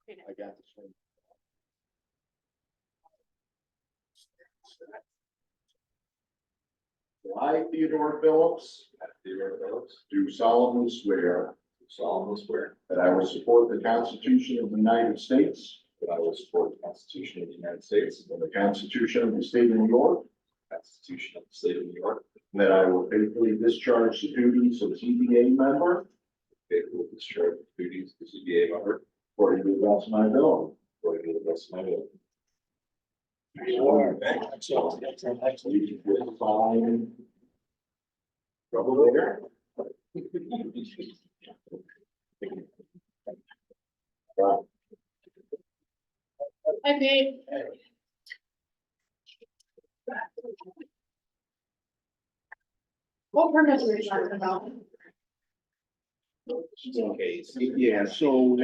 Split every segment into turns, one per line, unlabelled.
I got this one. I, Theodore Phillips, do solemnly swear that I will support the Constitution of the United States
that I will support the Constitution of the United States
and the Constitution of the State of New York,
the Constitution of the State of New York,
and that I will faithfully discharge the duties of ZBA member
faithfully discharge the duties of the ZBA member
according to the best of my ability.
according to the best of my ability.
Trouble there? Right.
Hi, Dave. What permits were you talking about?
Okay,
Yeah, so,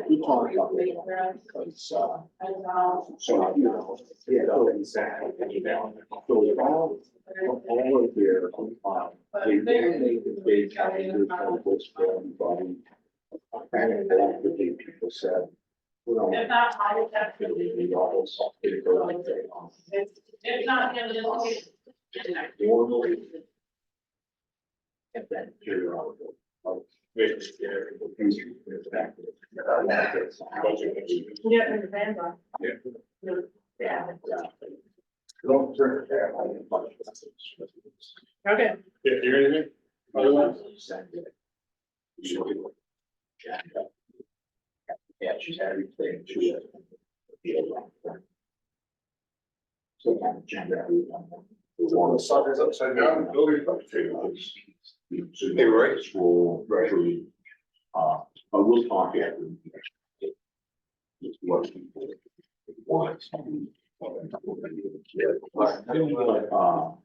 we talked about it, because, so, you know, yeah, exactly. So, all of their, they really make the big, for everybody. And the people said, well,
If not, I would have to.
we all saw it go like that.
If not, then just.
Normally. And then here are the.
Yeah, in the van, but. Yeah.
Don't turn it there.
Okay.
Yeah, you hear anything?
Otherwise. Yeah, she's had everything. She has. So kind of gender.
The sun is upside down, the building is upside down. They were right.
School, regularly, but we'll talk after. What people want.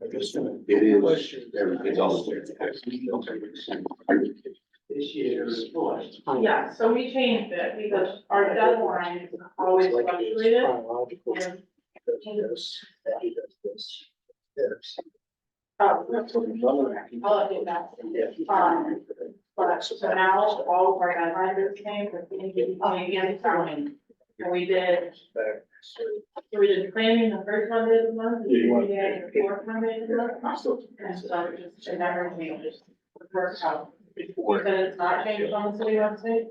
It is, everything's all. This year.
Yeah, so we changed it because our deadline always fluctuated. Oh, that's what I'll do that. But so now all of our deadlines are changed, but we didn't get counting. And we did, so we did planning the first Monday of the month, we did the fourth Monday of the month. And so it just, it never changes. It works out. Because it's not changed on the city website.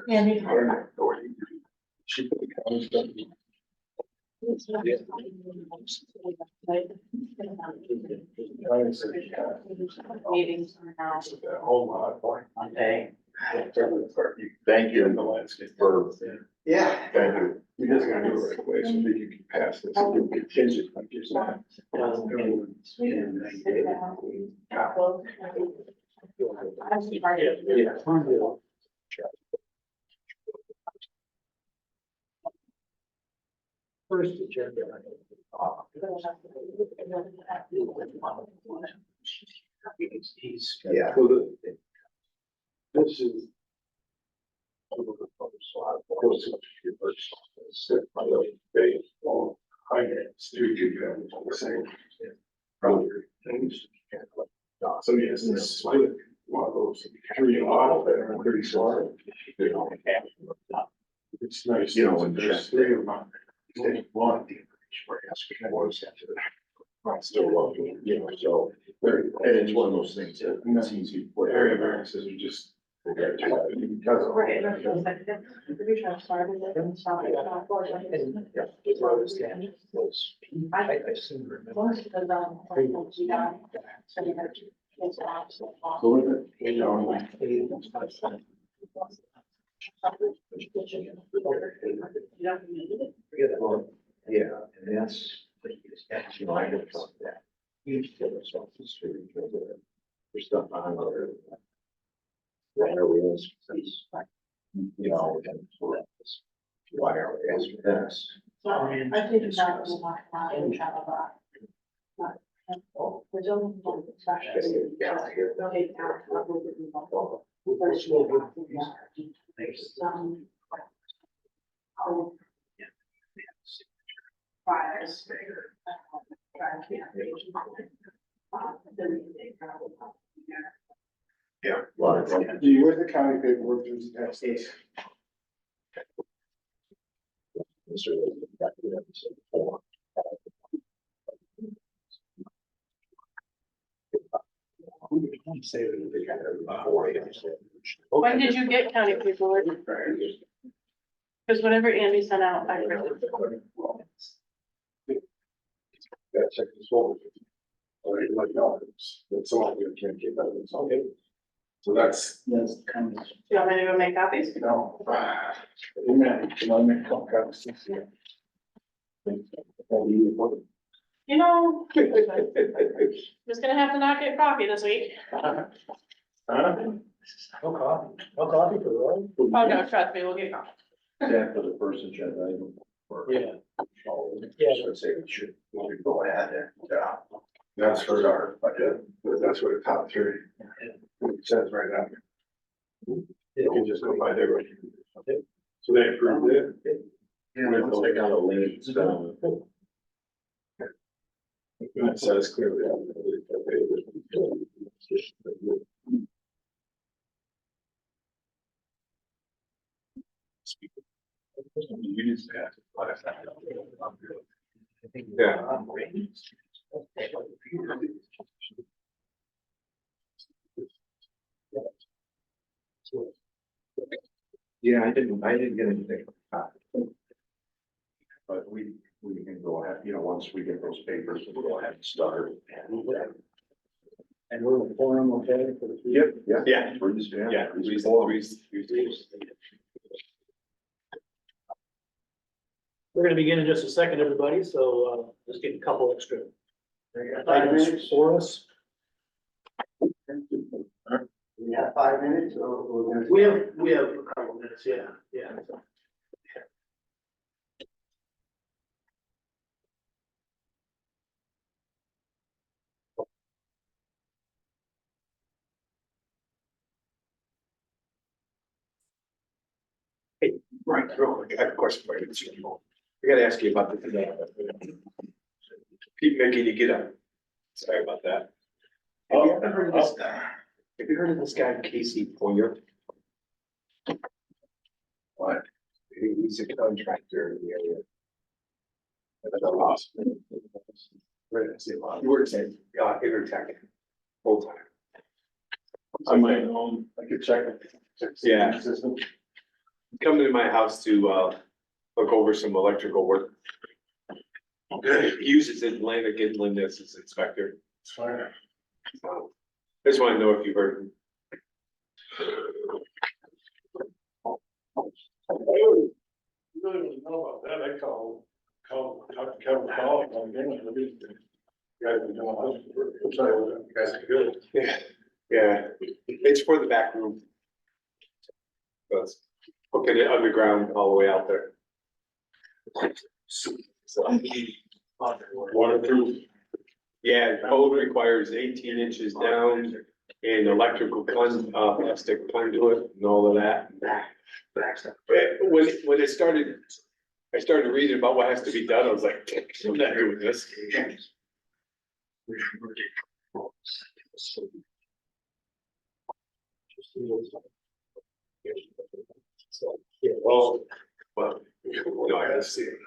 And you. Meetings are now.
Okay. Thank you.
In the landscape for,
Yeah.
thank you. You guys gotta do it right away, so that you can pass this. You can change it like you're saying.
First agenda. Yeah.
This is. So yes, this is one of those three model that are pretty smart. It's nice,
You know, when
there's three of them. Take one. Still love it, you know, so.
And it's one of those things that it's easy.
Area variances are just. Because.
Right.
Yeah, and that's, you know, I don't talk that. You still yourself the street, there's stuff on other. Right areas, you know, and so that's why are we asking this?
So I think that was my in travel. There's only one discussion. There's some. Fires.
Yeah.
Do you with the county paperwork, there's taxes?
When did you get county paperwork? Because whatever Andy sent out, I read it.
Yeah, check this over. All right, like, no, it's all good, can't get that, it's okay. So that's.
Do you want me to go make copies?
No. Amen, can I make some copies?
You know, just gonna have to not get coffee this week.
Huh?
No coffee for the road?
Oh, no, trust me, we'll get coffee.
That for the first agenda item.
Yeah.
Yeah. So say we should go ahead there.
Yeah. That's for our budget, but that's what the top three. It says right now. You can just go by there. So they approved it.
Yeah, let's take out a link, so.
And it says clearly. Yeah.
Yeah, I didn't get anything. But we can go ahead, once we get those papers, we'll go ahead and start.
And we're in forum, okay, for the.
Yep, yeah.
Yeah.
Freeze,
Yeah.
freeze.
We're gonna begin in just a second, everybody, so, let's get a couple extra items for us.
We have 5 minutes or we're gonna?
We have a couple minutes, yeah.
Right, real quick, I have a question for you. I gotta ask you about the. Pete making you get up. Sorry about that. Have you ever heard of this? Have you heard of this guy, Casey Poyer? What? He's a contractor in the area. That's a loss. Right, I see a lot. He works at, Intertech, full time.
I might own, I could check it.
Yeah.
System.
Come to my house to, look over some electrical work. He uses Atlantic Inland as his inspector.
It's fine.
So, I just wanna know if you've heard.
You really don't know about that, I talk to Kevin Collins, I'm getting it. Guys, we don't, I'll tell you what, you guys can do it.
Yeah, it's for the back room. So it's hooking it underground all the way out there. So,
Waterproof.
yeah, code requires 18 inches down and electrical plastic conduit and all of that. When I started reading about what has to be done, I was like, I'm not doing this.
Yeah,
Well, no, I gotta see it.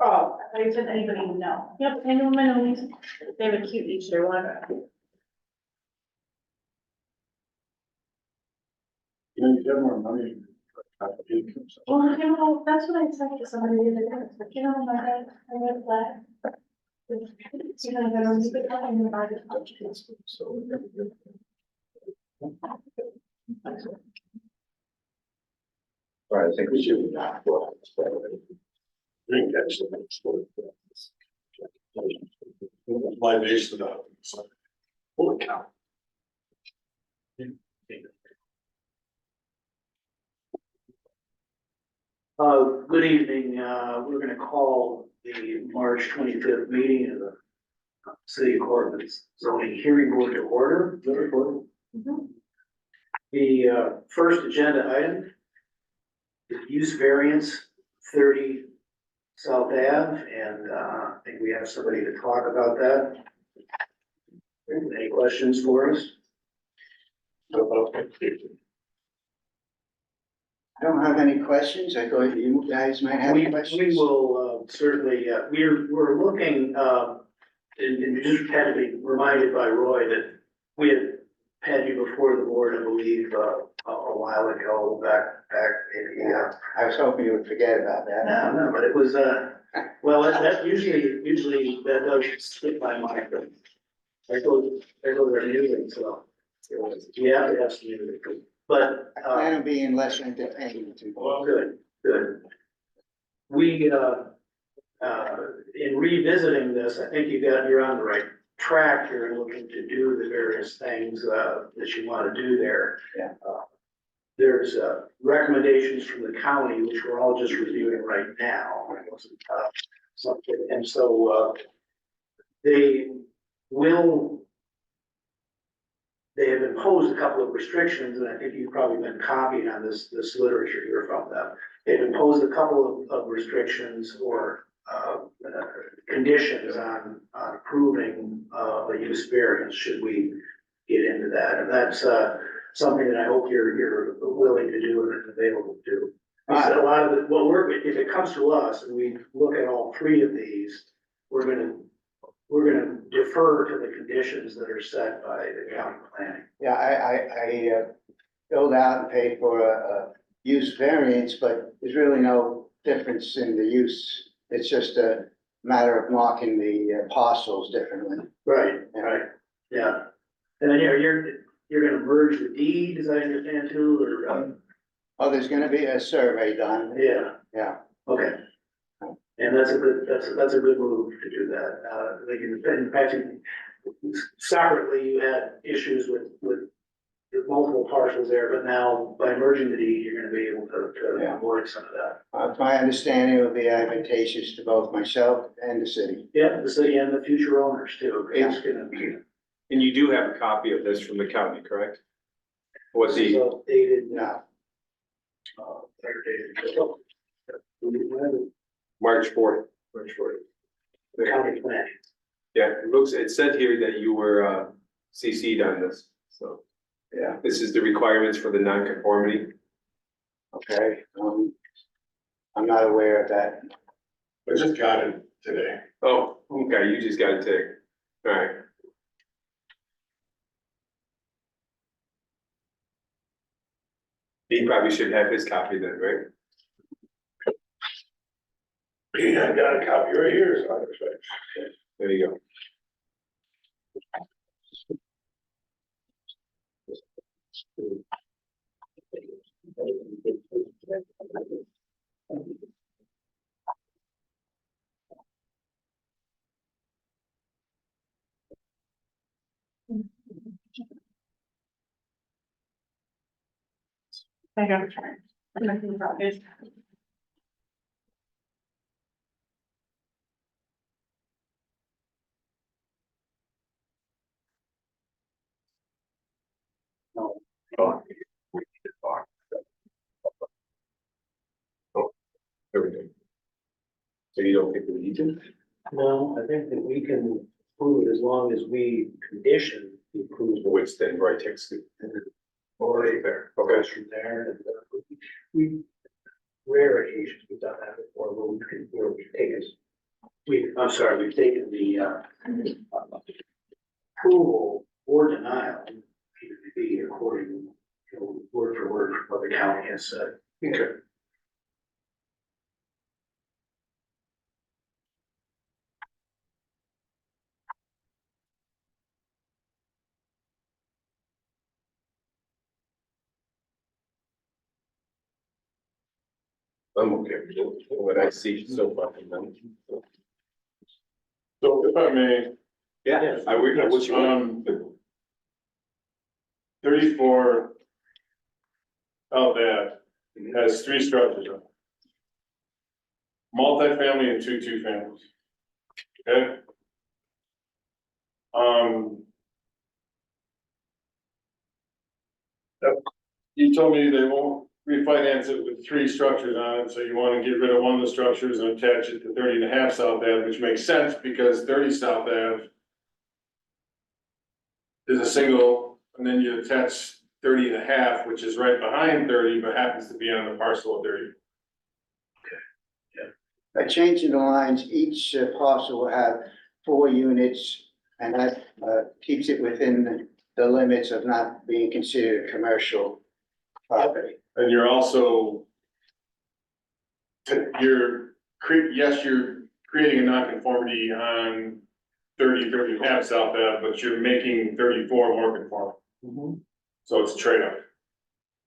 Oh, I said anybody would know. Yep, I know my own. They have a cute Easter one.
You know, you get more money.
Well, you know, that's what I said to somebody the other day, but you know, my dad, I read that. You know, that I'm super kind of about it.
All right, I think we should.
Drink that shit. My base of that. Holy cow.
Good evening, we're gonna call the March 25th meeting of the City of Corbin's zoning hearing board to order. Is that recorded? The first agenda item is use variance 30 South Ave, and, I think we have somebody to talk about that. Any questions for us?
I don't have any questions. I thought you guys might have
We
questions.
will, certainly, we're looking, and you just had to be reminded by Roy that we had you before the board, I believe, a while ago, back, maybe,
I was hoping you would forget about that.
no, but it was, well, that usually that does slip my mind, but there goes our music, so. We have to have some music, but,
I plan on being less entertaining to
well, good. We, in revisiting this, I think you're on the right track. You're looking to do the various things, that you want to do there.
Yeah.
There's, recommendations from the county, which we're all just reviewing right now. And so, they have imposed a couple of restrictions, and I think you've probably been copied on this literature here from them. They've imposed a couple of restrictions or conditions on approving a use variance, should we get into that. And that's something that I hope you're willing to do and available to do. A lot of it, if it comes to us and we look at all three of these, we're gonna defer to the conditions that are set by the county planning.
Yeah, I filled out and paid for a use variance, but there's really no difference in the use. It's just a matter of marking the parcels differently.
Right, yeah. And then you're gonna merge the deed, as I understand too, or,
Oh, there's gonna be a survey done.
yeah, okay. And that's a good move to do that. Like in fact, separately, you had issues with multiple parcels there, but now by merging the deed, you're gonna be able to
Yeah.
avoid some of that.
It's my understanding it will be advantageous to both myself and the city.
Yeah, the city and the future owners too. It's gonna be.
And you do have a copy of this from the county, correct? What's the,
Dated,
No,
they're dated.
March 4th? March 4th.
The county plan.
Yeah, it said here that you were CC'd on this, so.
yeah,
This is the requirements for the non-conformity.
okay. I'm not aware of that.
I just got it today.
Oh, okay, you just got it today. All right. He probably should have his copy then, right?
Yeah, I got a copy right here, so I expect.
There you go.
I got it. I'm making copies.
Everything. So you don't think we need to?
No, I think that we can approve it as long as we condition the approval.
Which then Roy takes it.
Or
There, okay.
from there. And, we, rare occasions we've done that before, where we've taken, we've taken the, approval or denial, be according, word for word from what the county has said.
Okay. I'm okay with what I see so far from them.
So if I may.
Yeah, I wish you would.
34 out there has 3 structures on it. Multifamily and 2 families. Okay? You told me they won't refinance it with 3 structures on it, so you wanna get rid of one of the structures and attach it to 30.5 South Ave, which makes sense because 30 South Ave is a single, and then you attach 30.5, which is right behind 30, but happens to be on the parcel of 30.
By changing the lines, each parcel will have 4 units, and that keeps it within the limits of not being considered commercial property.
And you're also, you're creating a nonconformity on 30.5 South Ave, but you're making 34 more conforming. So it's a trade-off.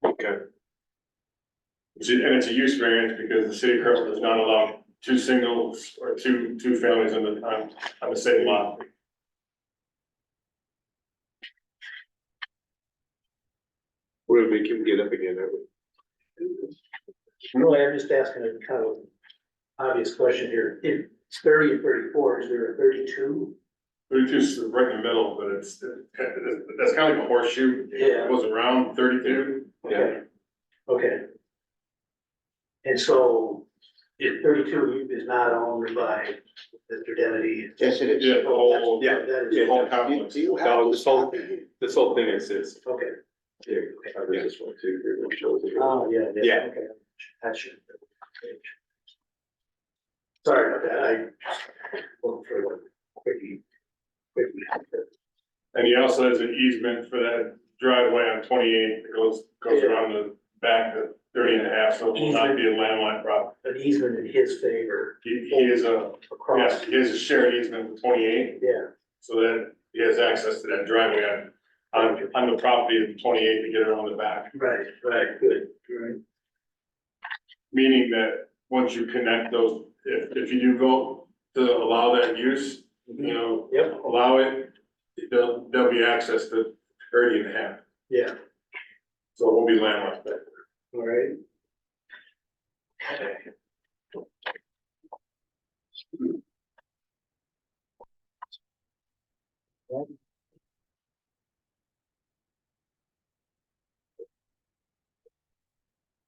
Okay. And it's a use variance because the city currently does not allow 2 singles or two families on the same lot.
What if we can get up again?
Really, I'm just asking a kind of obvious question here. If it's 30 and 34, is there a 32?
32 is right in the middle, but that's kind of like a horseshoe.
Yeah.
It goes around 32.
Okay. Okay. And so if 32 is not owned by Mr. Denny.
Yes, it is.
Yeah, the whole,
Yeah,
That is.
the whole
Do
complex.
you have
No,
this
this whole thing is.
Okay.
This one too, which shows it.
Oh, yeah.
Yeah.
Okay. That should. Sorry about that. I looked for the quickie.
And he also has an easement for that driveway on 28 that goes around the back of 30.5, so it will not be a landlocked property.
An easement in his favor
He is
across.
he has a shared easement with 28,
Yeah,
so that he has access to that driveway on the property of 28 to get around the back.
right, good. Right.
Meaning that once you connect those, if you do go to allow that use, you know,
Yep,
allow it, there'll be access to 30.5,
yeah,
so it won't be landlocked back there.
all right.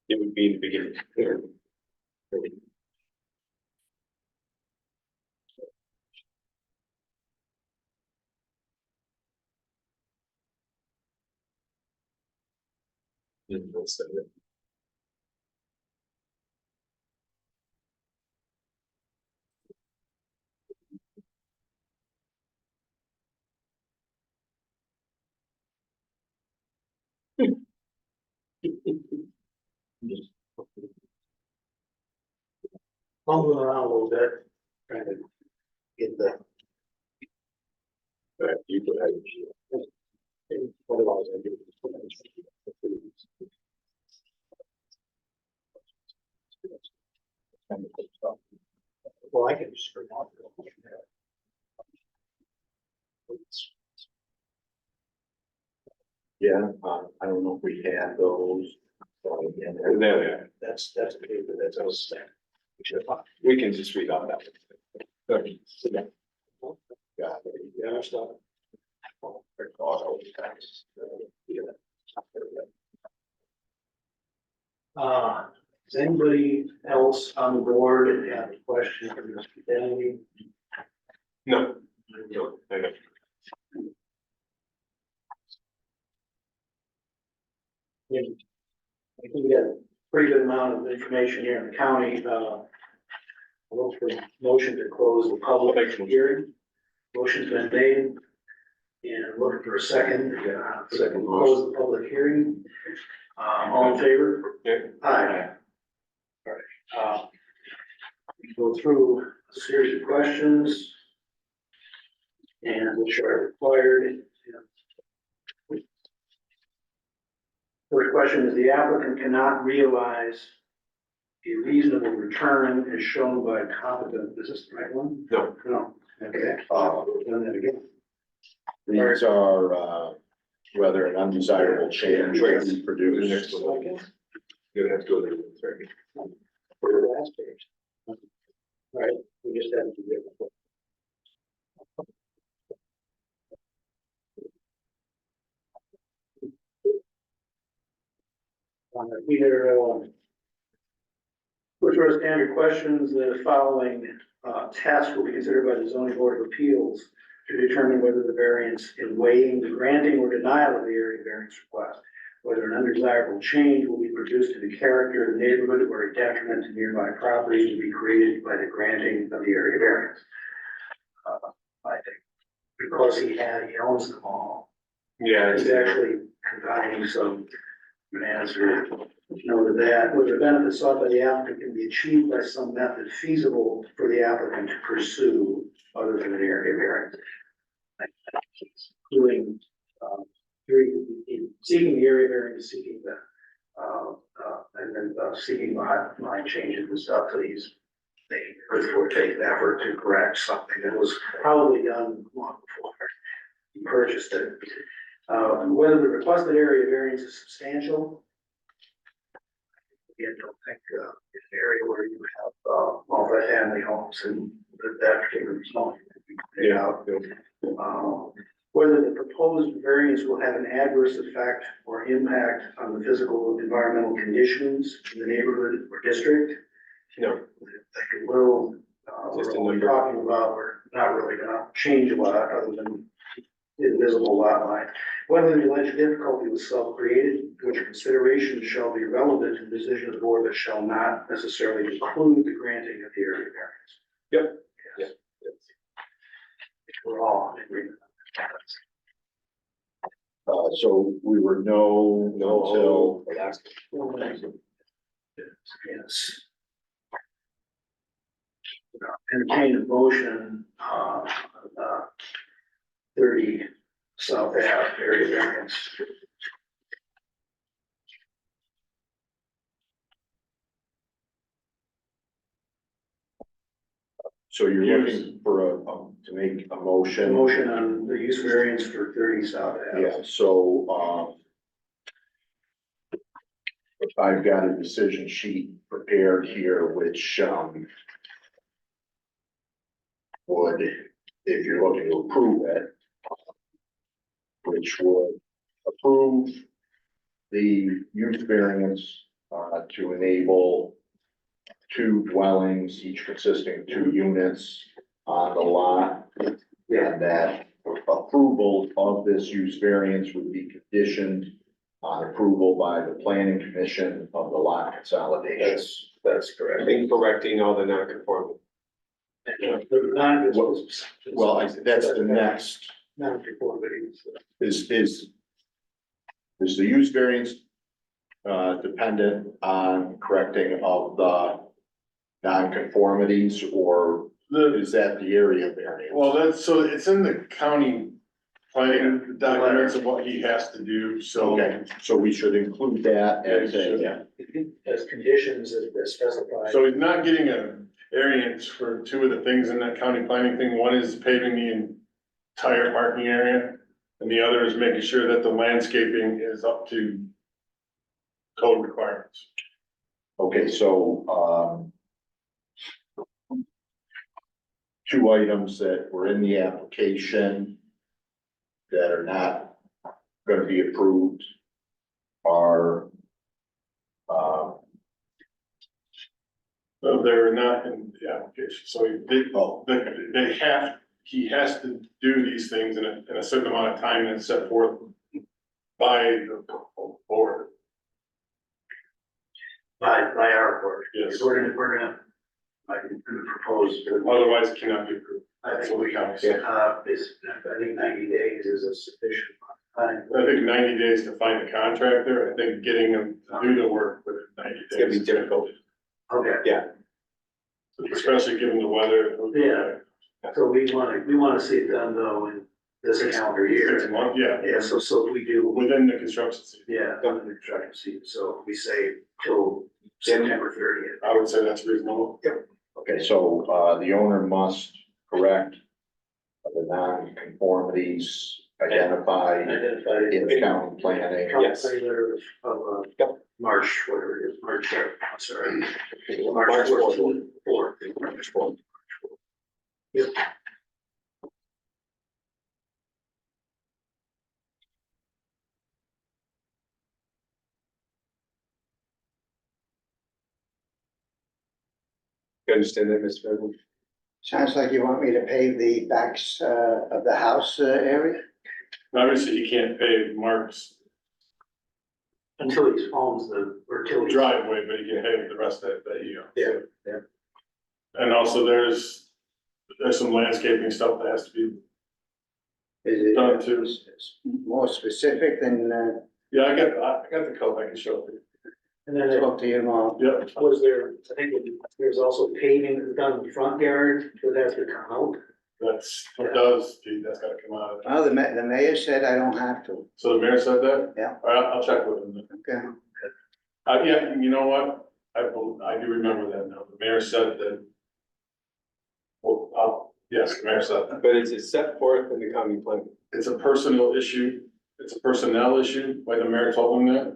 It would be in the beginning.
Fumbling around a little bit, trying to get the.
You could have. Otherwise, I do.
Well, I can just bring out.
Yeah, I don't know if we have those. Yeah,
Yeah,
That's a paper, that's a stack.
we can just read on that.
Yeah,
Yeah, stop.
Does anybody else on the board have a question for Mr. Denny?
No. No, I know.
I think we got a pretty good amount of information here in the county. Look for motion to close the public hearing. Motion's been made. And looking for a second, second, close the public hearing. All in favor?
Yeah.
Aye. All right, we go through a series of questions. And which are required. First question is, the applicant cannot realize a reasonable return as shown by competent, is this the right one?
No.
No, okay, done that again.
these are, whether an undesirable change will be produced.
You're gonna have to go there. Sorry.
For the last page. All right, we just have to do it. which are standard questions, the following tasks will be considered by the zoning board of appeals to determine whether the variance in weighing the granting or denial of the area variance request, whether an undesirable change will be produced in the character of the neighborhood or a detriment to nearby properties will be created by the granting of the area variance. I think because he owns them all,
Yeah,
he's actually combining some answer. Noted that, whether the benefits sought by the applicant can be achieved by some method feasible for the applicant to pursue other than an area variance. Including, seeking the area variance, seeking the, and then seeking line changes and stuff, so he's making good for taking effort to correct something that was probably done long before he purchased it. Whether the requested area variance is substantial. Again, don't think in an area where you have multifamily homes and that particular zone.
yeah.
Whether the proposed variance will have an adverse effect or impact on the physical environmental conditions in the neighborhood or district.
No.
Like it will,
Just a
we're
number.
talking about, we're not really gonna change a lot other than invisible lot line. Whether the alleged difficulty was self-created, which consideration shall be relevant to the decision of the board, but shall not necessarily include the granting of the area variance.
Yep.
Yes. We're all in agreement.
So we were no until the last.
Yes. Entertain a motion, 30 South Ave area variance.
So you're looking for to make a
A
motion?
motion on the use variance for 30 South Ave.
Yeah, so, if I've got a decision sheet prepared here, which, would, if you're looking to approve it, which would approve the use variance, to enable two dwellings, each consisting of 2 units on the lot. And that approval of this use variance would be conditioned on approval by the planning commission of the lot consolidation.
That's correct. And correcting all the non-conforming.
Well, that's the next,
Non-conformities.
is the use variance dependent on correcting of the non-conformities, or is that the area variance?
Well, so it's in the county planning documents of what he has to do, so.
Okay, so we should include that as a,
As conditions as specified.
So he's not getting a variance for 2 of the things in that county planning thing. One is paving the entire parking area, and the other is making sure that the landscaping is up to code requirements.
okay, so, 2 items that were in the application that are not gonna be approved are,
So they're not in the application, so he has to do these things in a certain amount of time and set forth by the board.
By our board.
Yes.
We're gonna, propose.
Otherwise, it cannot be approved.
I
That's
think
what
we,
we count.
I think 90 days is a sufficient time.
I think 90 days to find a contractor. I think getting them to do the work within 90 days.
It's gonna be difficult.
Okay,
Especially given the weather.
Yeah. so we wanna see it done though in this calendar
6
year.
months, yeah,
Yeah, so if we do,
within the construction season.
yeah, done in the construction season, so we say till September 30th.
I would say that's reasonable.
okay, so, the owner must correct the non-conformities identified
Identified.
in the county planning.
Yes.
Letter of, March, whatever it is, March, sorry.
March 4th.
4th.
March 4th.
Yep.
You understand that, Mr. President?
Sounds like you want me to pave the backs, of the house, area?
Obviously, you can't pave Mark's
Until he owns or till he's.
driveway, but you can pave the rest of it, that you know.
Yeah, yeah.
And also there's some landscaping stuff that has to be
Is it
done too.
more specific than,
Yeah, I got the code, I can show it.
And then there
talk to your mom?
Yeah,
was there, I think there's also paving that's done in the front yard, so that's to come out.
it does, that's gotta come out of it.
Oh, the mayor said I don't have to.
So the mayor said that?
Yeah.
All right, I'll check with him.
Okay.
Yeah, you know what? I do remember that now. The mayor said that. Well, yes, the mayor said that.
But it's set forth in the county plan.
It's a personal issue. It's a personnel issue, why the mayor told him that.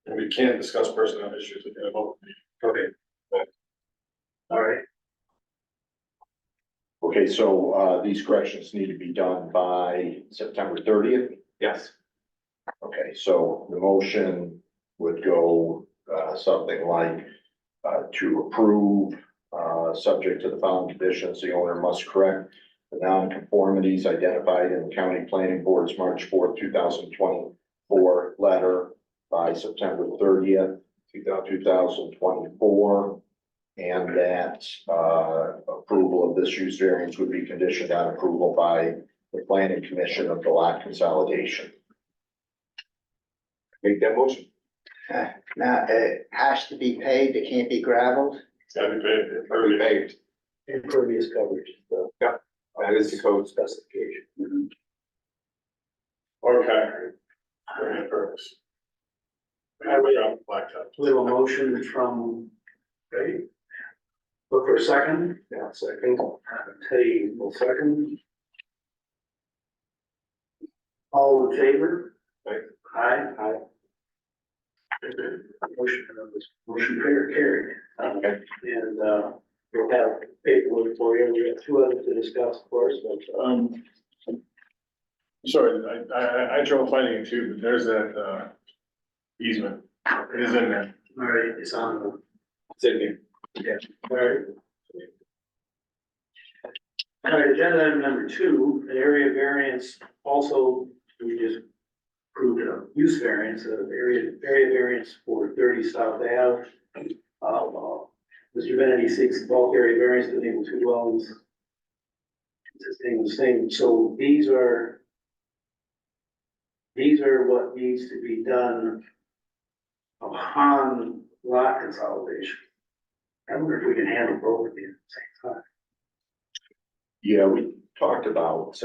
And we can't discuss personnel issues with the vote.
Okay. All right,
Okay, so, these corrections need to be done by September 30th.
Yes.
Okay, so the motion would go, something like, to approve, subject to the following conditions, the owner must correct the nonconformities identified in the county planning board's March 4th, 2024 letter by September 30th, 2024. And that, approval of this use variance would be conditioned on approval by the planning commission of the lot consolidation.
Make that motion.
Now, it has to be paved, it can't be gravelled?
It's gotta be paid.
Already paved.
impervious coverage, so.
That is the code.
Specification.
Okay. For any purpose. I would have blacktop.
We have a motion from, okay. Look for a second. Yeah, second. Teddy will second. All in favor?
Aye.
Aye. Motion carried.
Okay.
And, we'll have paperwork for you. We have two others to discuss, of course, but,
Sorry, I had trouble finding it too, but there's that, easement. It is in there.
all right, it's on the.
It's in here.
All right. All right, agenda item number 2, an area variance, also, we just approved a use variance, area variance for 30 South Ave. Mr. Benedy seeks bulk area variance to enable 2 dwellings. Consisting of the same, so these are what needs to be done upon lot consolidation. I wonder if we can handle both of these at the same time.
Yeah, we talked about,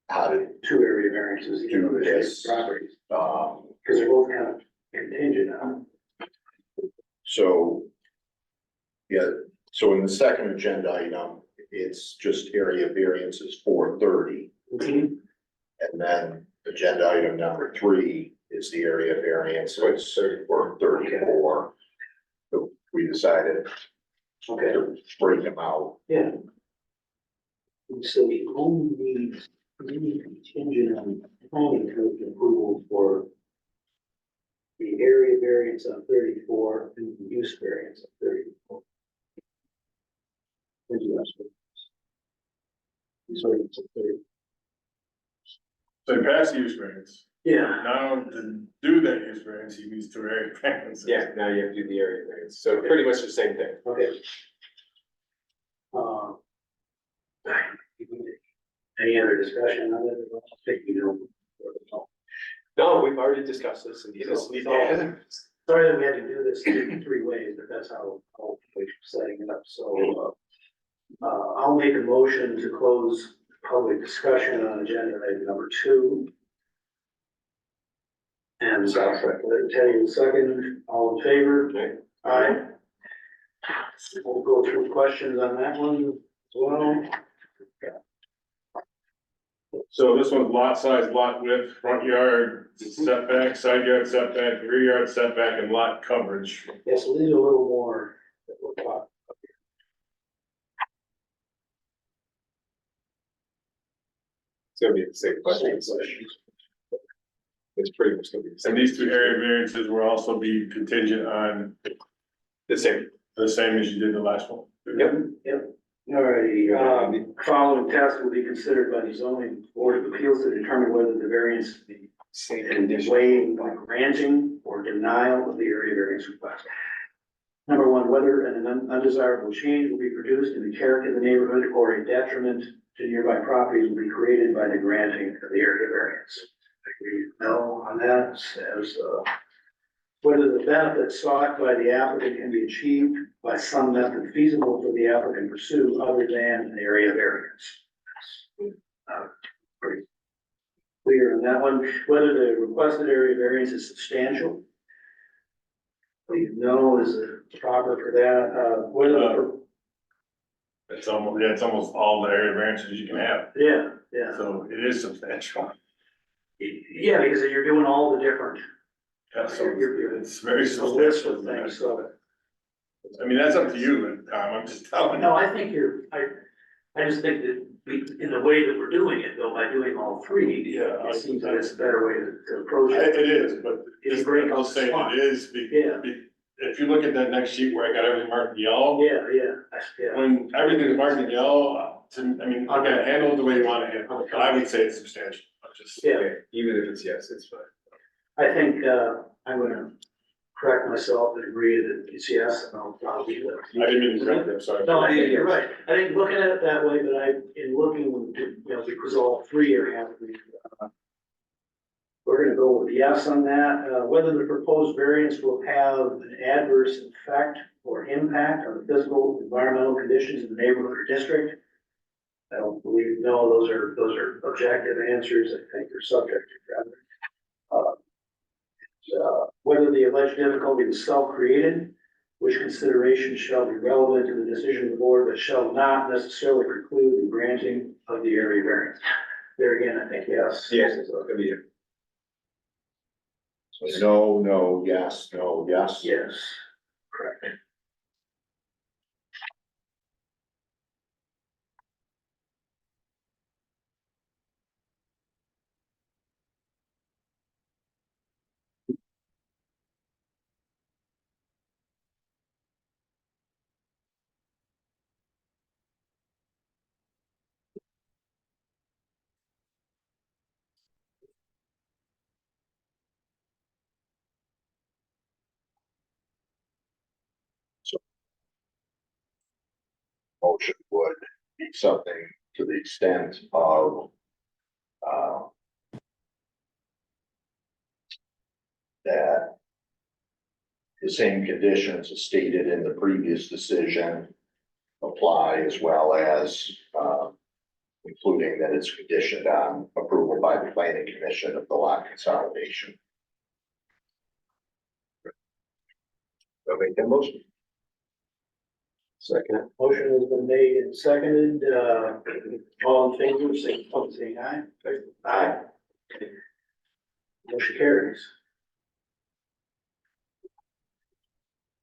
how to,
2 area variances, you know,
Yes.
properties,
um,
because they're both kind of contingent on.
so. Yeah, so in the second agenda item, it's just area variances for 30. And then agenda item number 3 is the area variances for 34. So we decided
Okay,
to break them out.
yeah. And so we only need contingent on planning code approval for the area variance on 34 and the use variance on 34. So it's a 30.
So he passed the use variance.
Yeah,
Now to do that use variance, he needs 2 area variances.
Yeah, now you have to do the area variance. So pretty much the same thing.
okay. Any other discussion on it? I think you know.
No, we've already discussed this and he doesn't need to.
Sorry that we had to do this in 3 ways, but that's how we're setting it up, so, I'll make a motion to close public discussion on agenda item number 2. And Teddy will second, all in favor?
Okay.
Aye. We'll go through questions on that one as well.
So this one's lot size, lot width, front yard setback, side yard setback, rear yard setback, and lot coverage.
Yes, we'll need a little more that we'll talk.
It's gonna be the same question. It's pretty much gonna be the
And
same.
these 2 area variances will also be contingent on
The same.
the same as you did the last one.
Alrighty, following test will be considered by the zoning board of appeals to determine whether the variance be
Same
in
condition.
way by granting or denial of the area variance request. Number one, whether an undesirable change will be produced in the character of the neighborhood or a detriment to nearby properties will be created by the granting of the area variance. Agree, no on that, says, whether the benefit sought by the applicant can be achieved by some method feasible for the applicant to pursue other than an area variance. Pretty clear on that one, whether the requested area variance is substantial. Please no is proper for that, whether the
It's almost, yeah, it's almost all the area variances you can have,
yeah,
so it is substantial.
yeah, because you're doing all the different,
Yeah, so it's very
it's a list
substantial.
of things, so.
I mean, that's up to you, Tom, I'm just telling you.
No, I think I just think that in the way that we're doing it, though, by doing all three,
Yeah,
it seems that it's a better way to approach
It
it.
is, but
If you break
I'll
out
say
the
it is,
Yeah.
if you look at that next sheet where I got everything marked yellow,
Yeah.
when everything's marked in yellow, I mean, again, handle it the way you wanna handle it, but I would say it's substantial. I'm just.
Yeah.
Okay, even if it's yes, it's fine.
I think, I'm gonna correct myself and agree that it's yes, and I'll leave it.
I didn't mean to correct you, I'm sorry.
No, I think you're right. I think looking at it that way, but in looking, because all three are happening. We're gonna go with yes on that, whether the proposed variance will have an adverse effect or impact on the physical, environmental conditions in the neighborhood or district. I don't believe, no, those are objective answers, I think, are subjective rather. Whether the alleged difficulty is self-created, which consideration shall be relevant to the decision of the board, but shall not necessarily preclude the granting of the area variance. There again, I think yes.
Yes, it's gonna be.
So no, yes, no, yes.
Yes, correct.
Motion would be something to the extent of, uh, that the same conditions as stated in the previous decision apply, as well as, including that it's conditioned on approval by the planning commission of the lot consolidation.
I'll make that motion.
Second.
Motion has been made and seconded, all in favor, say aye. Aye. Motion carries.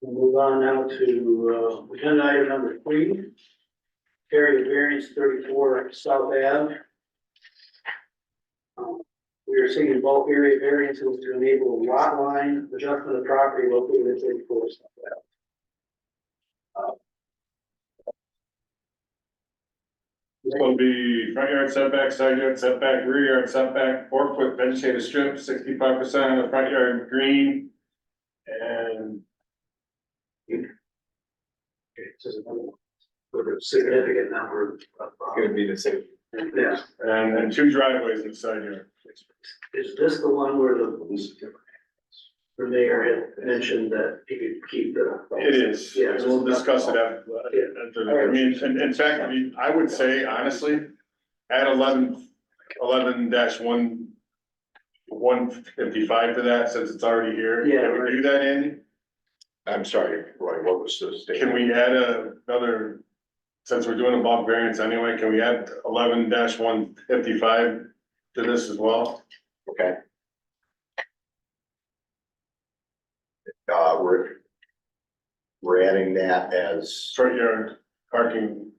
We'll move on now to, agenda item number 3. Area variance 34 South Ave. We are seeking bulk area variances to enable lot line adjustment of property located at 34 South Ave.
It's gonna be front yard setback, side yard setback, rear yard setback, 4-foot vegetative strip, 65% of the front yard green. And
This is another one with a significant number of,
Gonna be the same.
yeah.
and 2 driveways in the side yard.
Is this the one where the mayor had mentioned that he could keep the?
It is,
Yeah.
we'll discuss it after, I mean, in fact, I mean, I would say honestly, add 155 to that, since it's already here.
Yeah,
Can we do that, Andy?
I'm sorry, Roy, what was the statement?
Can we add another, since we're doing a bulk variance anyway, can we add 11-155 to this as well?
Okay. We're adding that as,
Front yard parking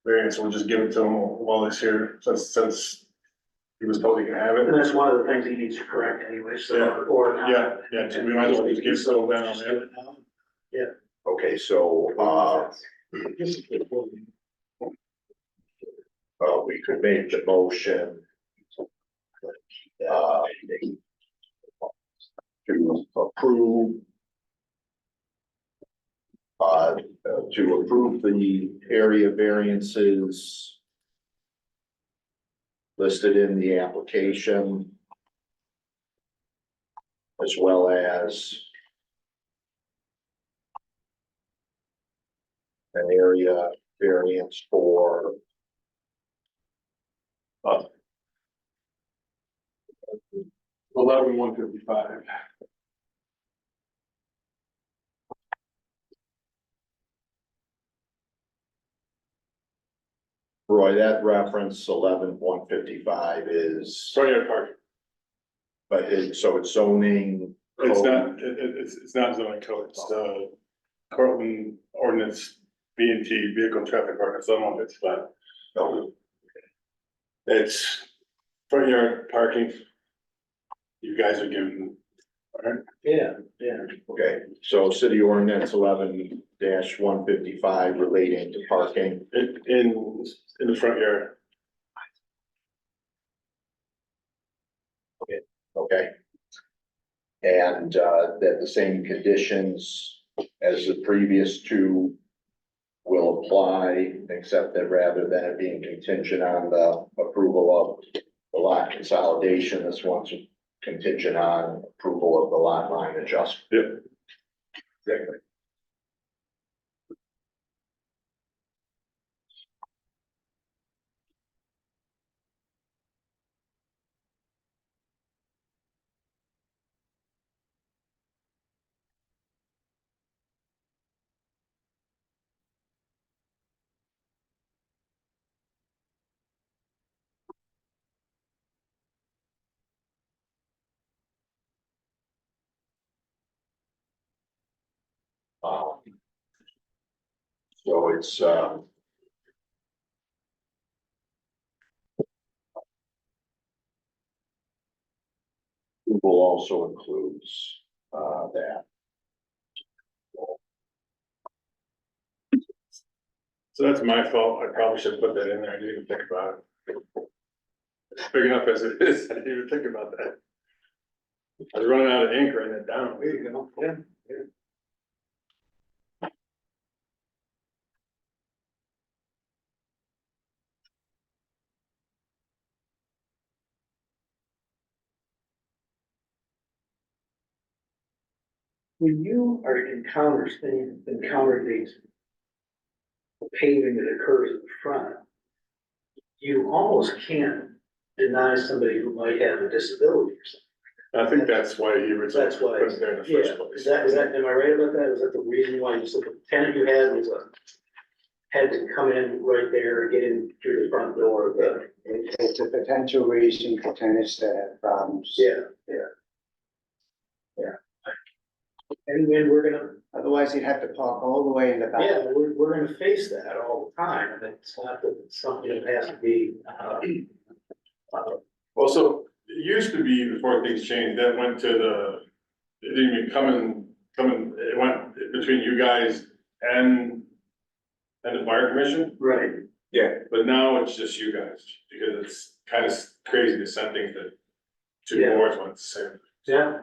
variance, we'll just give it to him while he's here, since he was told he can have
And
it.
that's one of the things he needs to correct anyway, so,
Yeah.
or. not.
Yeah, we might as well just give it to him now,
Just do it now. Yeah,
Okay, so, we could make the motion. Uh, to approve. To approve the area variances. Listed in the application. As well as. An area variance for.
11,155.
Roy, that reference 11,155 is,
Front yard parking.
but so it's zoning.
It's
code.
not, it's not zoning code, it's the Cortland ordinance, B&T, vehicle traffic ordinance, some of it's, but
No.
it's front yard parking. You guys are giving, all right?
Yeah.
Okay, so city ordinance 11-155 relating to parking.
In the front yard.
Okay. And that the same conditions as the previous two will apply, except that rather than it being contingent on the approval of the lot consolidation, this one's contingent on approval of the lot line adjustment.
Yep.
Exactly. So it's, approval also includes, that.
So that's my fault, I probably should put that in there, I didn't even think about it. It's big enough as it is, I didn't even think about that. I was running out of ink writing it down.
There you go. Yeah. When you are encounter these paving that occurs in the front, you almost can't deny somebody who might have a disability or something.
I think that's why he was.
That's why,
Put it there in the
yeah,
first place.
is that, am I right about that? Is that the reason why you said the tenant you had was had to come in right there, get in through the front door of the,
It's a potential reason for tenants to have problems.
yeah. And then we're gonna,
Otherwise, you'd have to park all the way in the back.
yeah, we're gonna face that all the time, and it's not that it's something that has to be,
Also, it used to be before things changed, that went to the, it didn't even come in, it went between you guys and the fire commission,
right.
but now it's just you guys, because it's kind of crazy to send things to two
Yeah.
boards when it's the same.
Yeah.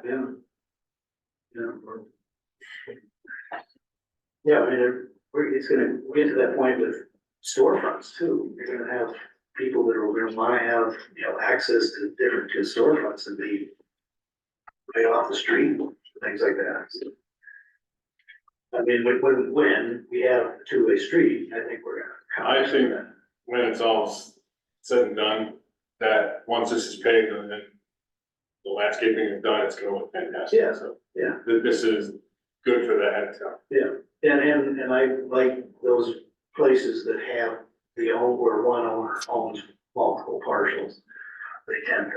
Yeah, I mean, it's gonna get to that point with storefronts too. You're gonna have people that are gonna wanna have, access to different storefronts and be right off the street, things like that. So, I mean, when we have a two-way street, I think we're gonna.
I think when it's all said and done, that once this is paved and then the landscaping is done, it's gonna look fantastic.
Yeah.
So
Yeah.
this is good for that.
And I like those places that have where one owner owns multiple parcels. They tend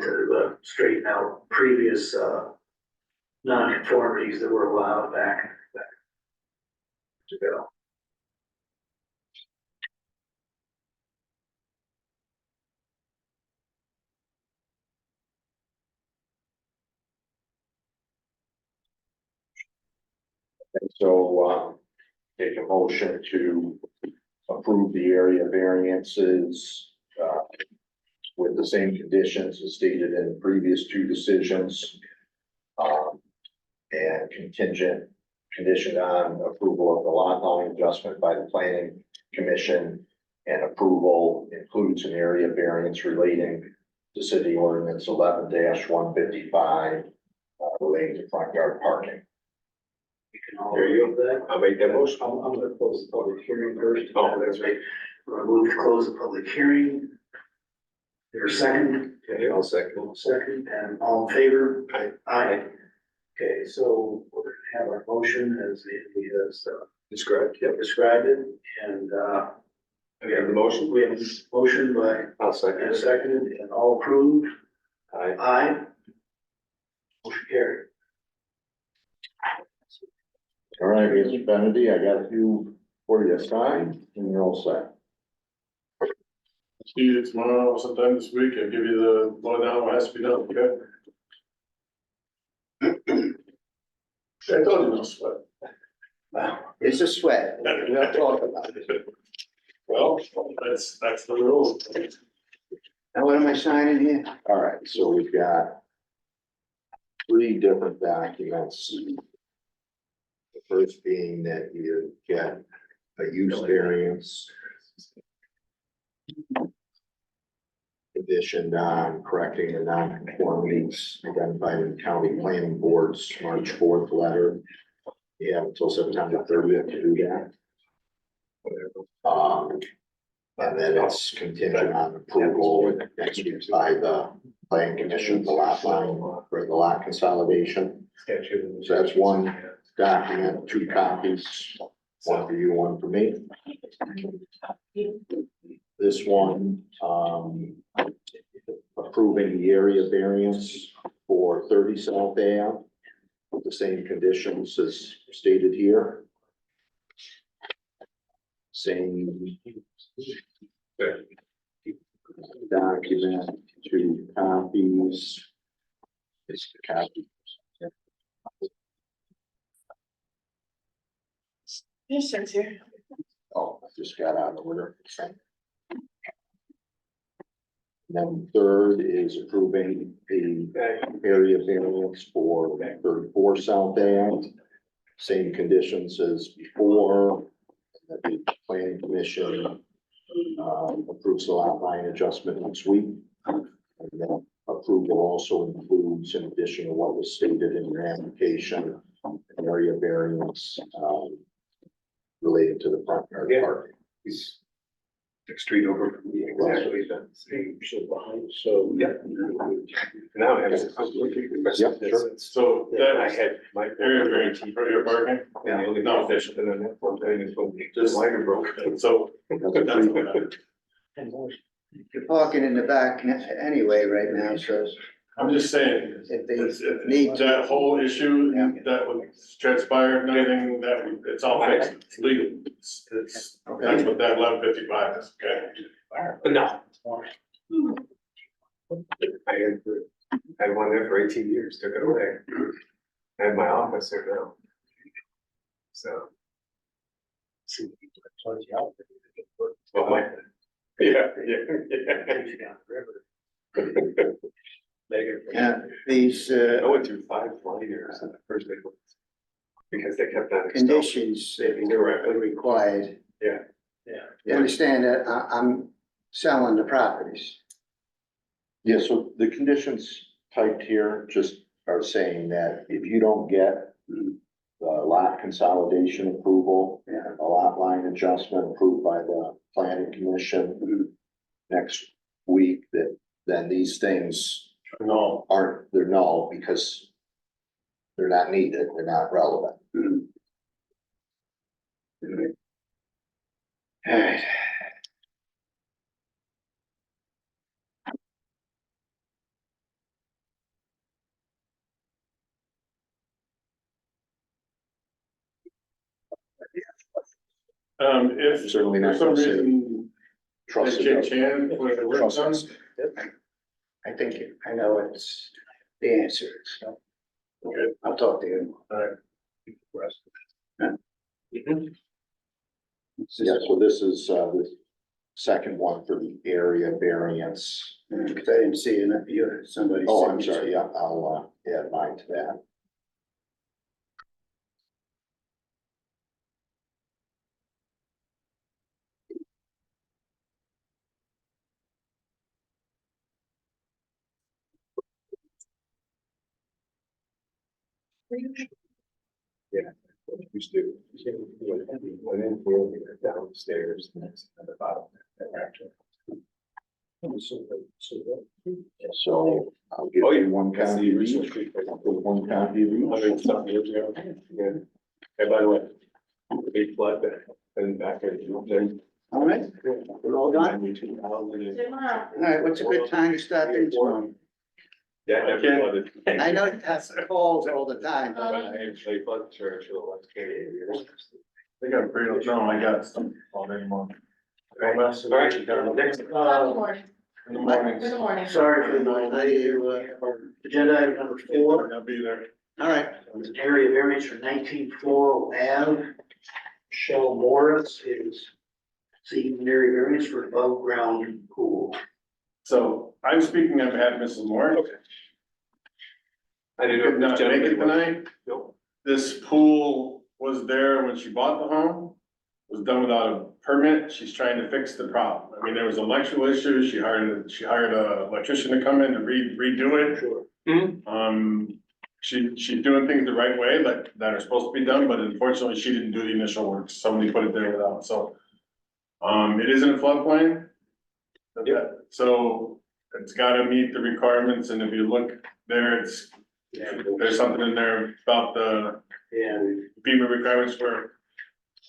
to straighten out previous, non-conformities that were allowed back ago.
And so, take a motion to approve the area variances, with the same conditions as stated in the previous two decisions. And conditioned on approval of the lot line adjustment by the planning commission. And approval includes an area variance relating to city ordinance 11-155, relating to front yard parking.
We can all.
There you go. I'll make that motion.
I'm gonna close the public hearing first. Oh, that's right. We're gonna move to close the public hearing. There's a second.
Okay, I'll second.
Second, and all in favor?
Aye.
Aye. Okay, so we're gonna have our motion as Andy has
Described, yep.
described it, and
We have the motion.
we have a motion by,
I'll second.
and seconded, and all approved.
Aye.
Aye. Motion carried.
All right, Mr. Benedy, I got a few for you to sign, and you're all set.
See you tomorrow, sometime this week, I'll give you the lowdown, what has to be done, okay? I told you no sweat.
It's a sweat. We'll talk about it.
Well, that's the rule.
Now, what am I signing here?
All right, so we've got three different documents. The first being that you get a use variance conditioned on correcting the non-conformities identified in county planning board's March 4th letter. You have until September 30th to do that. And then it's contingent on approval next week by the planning commission, the lot line for the lot consolidation. So that's one document, two copies, one for you, one for me. This one, approving the area variance for 30 South Ave with the same conditions as stated here. Same document, two copies. It's the copy.
Yes, sir, here.
Oh, I just got out of order. Then third is approving the area variance for 34 South Ave. Same conditions as before. That the planning commission approves the lot line adjustment next week. And then approval also includes, in addition to what was stated in your application, an area variance related to the front yard parking.
He's next street over from me, exactly the same. So behind, so, yeah. Now I have.
Yep, sure.
So
That I
that
had my.
area variance for your parking,
And the only
No.
condition, and then that one thing is when the
Just-
liner broke.
so that's what
You're parking in the back anyway right now, so
I'm just saying.
if they
It's,
need to.
that whole issue that would transpire and everything, it's all fixed, it's legal. It's, that's what that 1155 is, okay?
No. I had one there for 18 years, took it away. I had my office there now. So. Well, yeah.
Yeah, these
I went through 5 liners in the first day. Because they kept on.
conditions that are required.
Yeah.
Yeah.
You understand that I'm selling the properties.
Yeah, so the conditions typed here just are saying that if you don't get the lot consolidation approval and the lot line adjustment approved by the planning commission next week, that then these things
No,
they're null because they're not needed, they're not relevant.
All right.
if
Certainly
for
not
some
gonna say
reason they
trust
change
it.
hands when the work's done,
I think I know it's the answer, so
okay,
I'll talk to you.
all right.
Yeah, so this is, the second one for the area variance.
Because I didn't see it in your, somebody's.
Oh, I'm
signature.
sorry, yeah, I'll, add mine to that.
Used to. Went in here, downstairs, and that's at the bottom.
So I'll give you one copy of each. I'll put one copy of each.
Something years ago. Yeah. And by the way, the big flood and back there.
All right, we're all done. All right, what's a good time to start things from?
Yeah, never flooded.
I know it has calls all the time.
But I actually flood church for the last 28 years.
They got pretty, no, I got some all day long.
All right, next.
Good morning.
In the mornings.
Good morning.
Sorry for the delay, agenda item number 4.
I'll be there.
All right,
Area variance for 19 Ave. Michelle Morris is seeking an area variance for above ground pool.
So I'm speaking on behalf of Mrs. Moore.
I didn't
Could
know.
not make it tonight.
Nope.
This pool was there when she bought the home, was done without a permit. She's trying to fix the problem. I mean, there was electrical issues. She hired a electrician to come in and redo it.
Sure.
She's doing things the right way, that are supposed to be done, but unfortunately, she didn't do the initial work. Somebody put it there without, so. It is in a floodplain. So it's gotta meet the requirements, and if you look there, there's something in there about the FEMA requirements for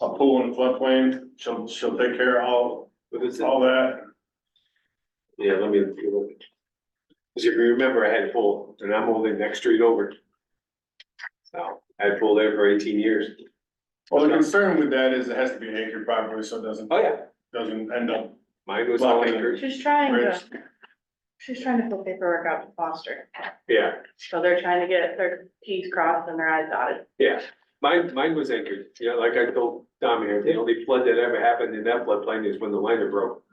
a pool in a floodplain. She'll take care of all that.
Yeah, let me look. Cause if you remember, I had a pool and I'm only next street over. So I had a pool there for 18 years.
Well, the concern with that is it has to be anchored properly, so it
Oh, yeah.
doesn't end up.
Mine was all
Blocking
anchored.
She's trying
bridge.
to fill paperwork out to Foster.
Yeah,
So they're trying to get their T's crossed and their I's dotted.
yeah. Mine was anchored. You know, like I told Tom here, the only flood that ever happened in that floodplain is when the liner broke.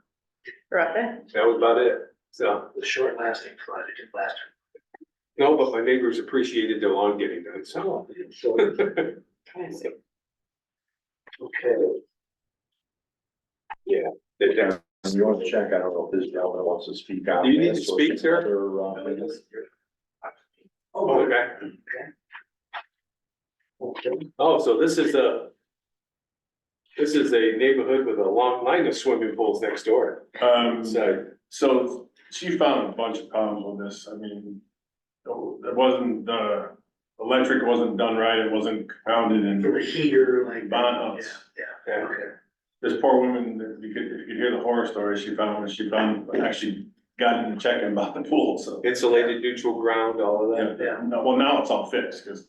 Roughly.
That was about it. So,
The short lasting flood, it didn't last.
no, but my neighbors appreciated the lawn getting done, so.
Okay.
Yeah.
If you want to check, I don't know if this gentleman wants to speak on.
Do you need
this
to
or
speak, sir?
other,
Oh,
Okay. Oh, so this is a neighborhood with a long line of swimming pools next door.
So she found a bunch of problems with this. I mean, it wasn't, the electric wasn't done right. It wasn't grounded
for
in
the heater, like.
bond outs.
Yeah, okay.
This poor woman, if you could hear the horror story she found actually got into checking about the pool, so.
Insulated neutral ground, all of that.
Yeah, no, well, now it's all fixed, because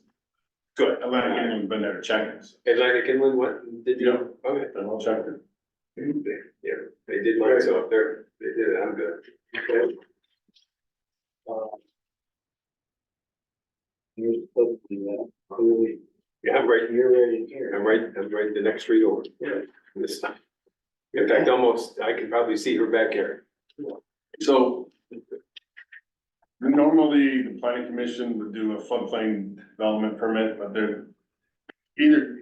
Good.
Atlantic Inland's been there to check it.
Atlantic Inland, what, did you? Okay.
They all checked it.
Yeah, they did mine, so if they did it, I'm good. Okay. Yeah, I'm right here. I'm right the next street over. Yeah. This time. In fact, almost, I can probably see her back here.
So normally, the planning commission would do a floodplain development permit, but they're either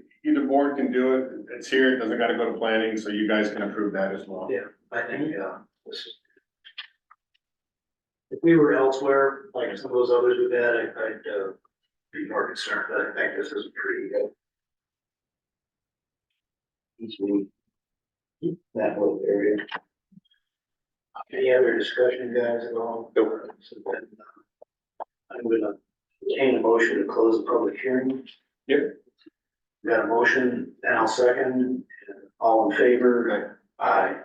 board can do it. It's here, it doesn't gotta go to planning, so you guys can approve that as well.
Yeah, I think, this is. If we were elsewhere, like some of those others we've had, I'd be more concerned, but I think this is pretty good. Easily. That whole area. Any other discussion, guys, at all?
Nope.
So then, I'm gonna entertain a motion to close the public hearing.
Yep.
Got a motion, and I'll second. All in favor? Aye.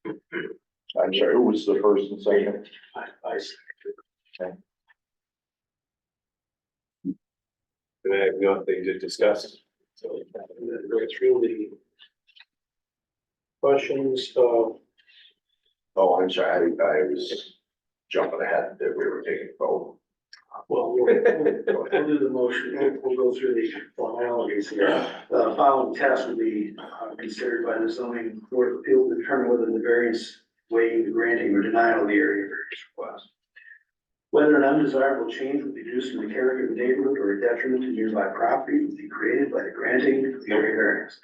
I'm sorry, who was the first and second?
I second.
And I have nothing to discuss. So.
It's really. Questions,
Oh, I'm sorry, I was jumping ahead that we were taking a vote.
Well, we'll do the motion, we'll go through the formalities here. The following tests will be considered by the zoning board of appeals to determine whether the variance waiving, granting, or denial of the area variance request. Whether an undesirable change will be reduced in the character of the neighborhood or a detriment to nearby property will be created by the granting of the area variance.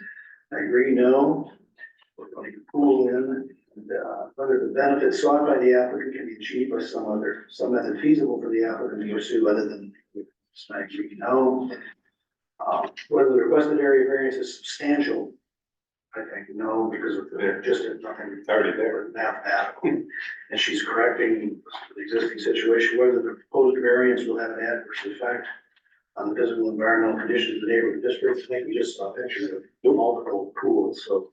I agree, no. We're going to pull in, and, whether the benefits sought by the applicant can be achieved by some method feasible for the applicant to pursue other than, I agree, no. Whether the requested area variance is substantial, I think no, because of just nothing
Already there.
mathematical. And she's correcting the existing situation, whether the proposed variance will have an adverse effect on the physical and environmental conditions of the neighborhood district. I think we just saw pictures of multiple pools, so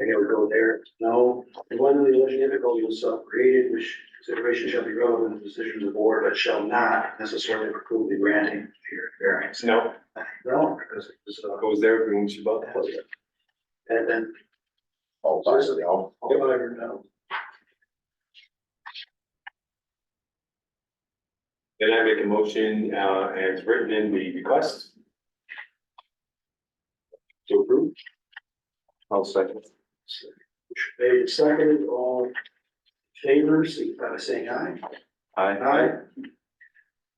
I gotta go there. No. And whether the alleged difficulty was self-created, which consideration shall be relevant to the decision of the board, but shall not necessarily preclude the granting of the variance.
No,
No, because it was,
goes there when she bought the house.
and then,
Oh, sorry, no.
whatever, no.
Then I make a motion, as written in the request. To approve. I'll second.
Made and seconded, all in favor, signify by saying aye. Aye.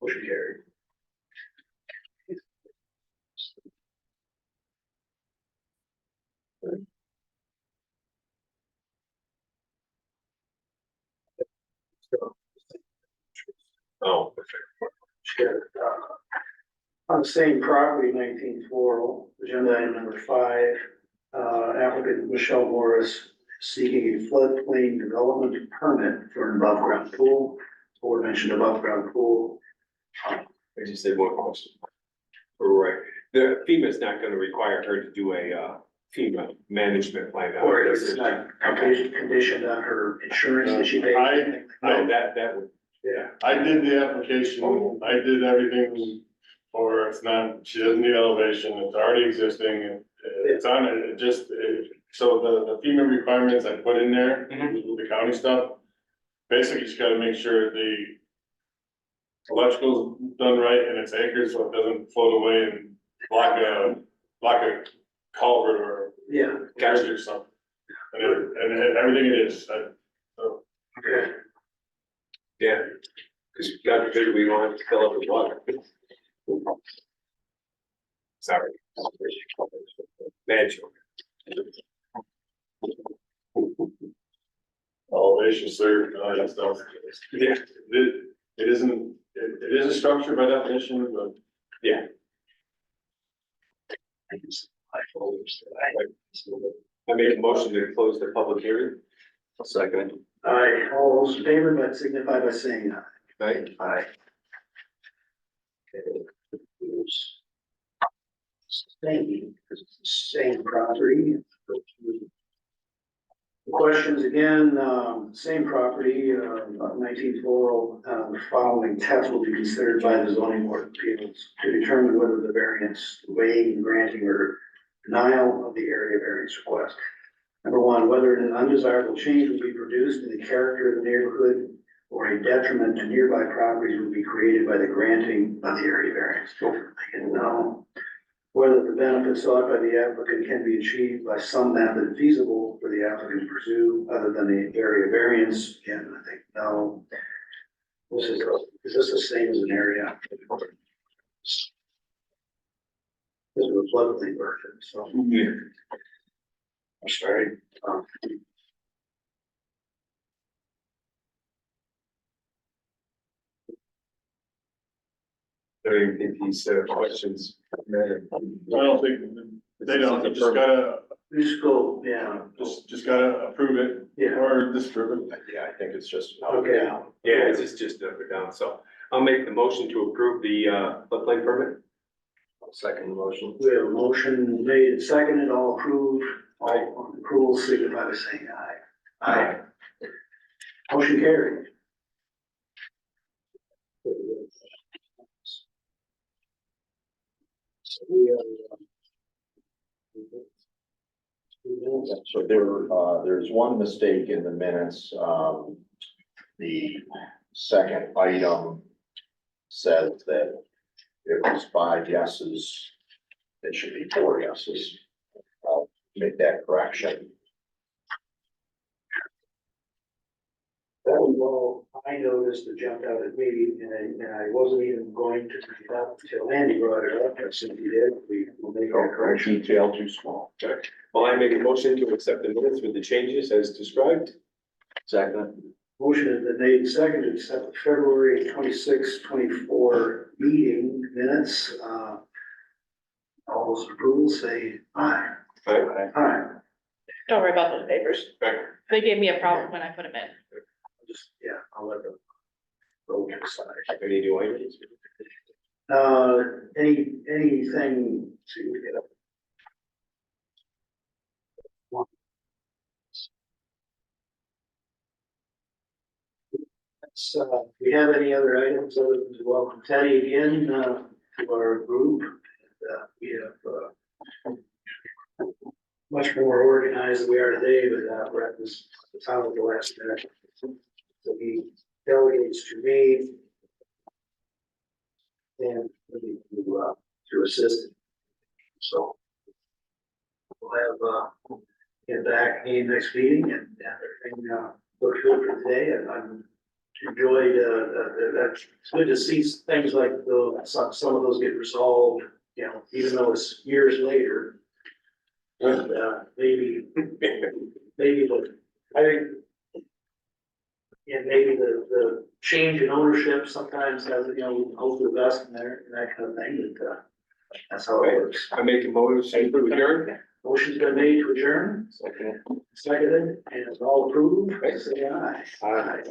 Motion carried.
Oh,
On the same property, 1940, agenda item number 5, applicant Michelle Morris seeking a floodplain development permit for an above-ground pool. Board mentioned above-ground pool.
I just say one question. Right, the FEMA's not gonna require her to do a FEMA management plan.
Or it's not conditioned on her insurance that she paid.
No, that would,
Yeah.
I did the application, I did everything for her. It's not, she doesn't need elevation, it's already existing, and it's on it, so the FEMA requirements I put in there, the county stuff. Basically, you just gotta make sure the electrical's done right and it's acres, so it doesn't float away and block a culvert or
Yeah,
gotcha or something. And everything it is, so.
okay.
yeah, because God forbid we don't have to fill up with water. Sorry. Bad joke.
Elevation, sir, all that stuff.
Yeah,
It isn't, it is a structure by definition, but
yeah. I make a motion to close the public hearing. Second.
Aye, all those in favor, but signify by saying aye.
Right?
Aye. Same, because it's the same property. Questions again, same property, 1940, the following tests will be considered by the zoning board of appeals to determine whether the variance waiving, granting, or denial of the area variance request. Number 1, whether an undesirable change will be produced in the character of the neighborhood or a detriment to nearby properties will be created by the granting of the area variance. And no. Whether the benefits sought by the applicant can be achieved by some method feasible for the applicant to pursue other than the area variance, again, I think no. Is this the same as an area? This is a floodplain version, so. I'm sorry.
I don't even think these questions matter.
I don't think, they don't, you just gotta,
Just go, yeah,
just gotta approve it
yeah,
or disapprove it.
Yeah, I think it's just.
okay.
Yeah, it's just up or down, so I'll make the motion to approve the floodplain permit.
Second motion.
We have a motion made and seconded, all approved, all approval signify by saying aye. Aye. Motion carried.
So there's one mistake in the minutes. The second item said that it was 5 yeses, it should be 4 yeses. I'll make that correction.
That was all I noticed that jumped out at me, and I wasn't even going to bring it up until Andy brought it up, and since he did, we'll make our correction.
Detail too small.
Well, I make a motion to accept the minutes with the changes as described.
Second.
Motion has been made and seconded to accept the February 26, 24 meeting minutes. All those approvals say aye.
Aye.
Aye.
Don't worry about those papers.
Right.
They gave me a problem when I put them in.
Just, yeah, I'll let them go to the side.
Any new items?
Anything to get up? We have any other items other than to welcome Teddy again, to our group? We have, much more organized than we are today, but, we're at this, the top of the last minute. So he delegates to me. And to assist. So. We'll have, get back in next meeting and everything, looks good for today, and I'm enjoyed, it's good to see things like some of those get resolved, you know, even though it's years later. And, maybe, I think. And maybe the change in ownership sometimes has, you know, hope for the best in there, and that kind of thing, but, that's how it works.
I make a motion to adjourn.
Motion's been made to adjourn, seconded, and it's all approved, say aye.
Aye.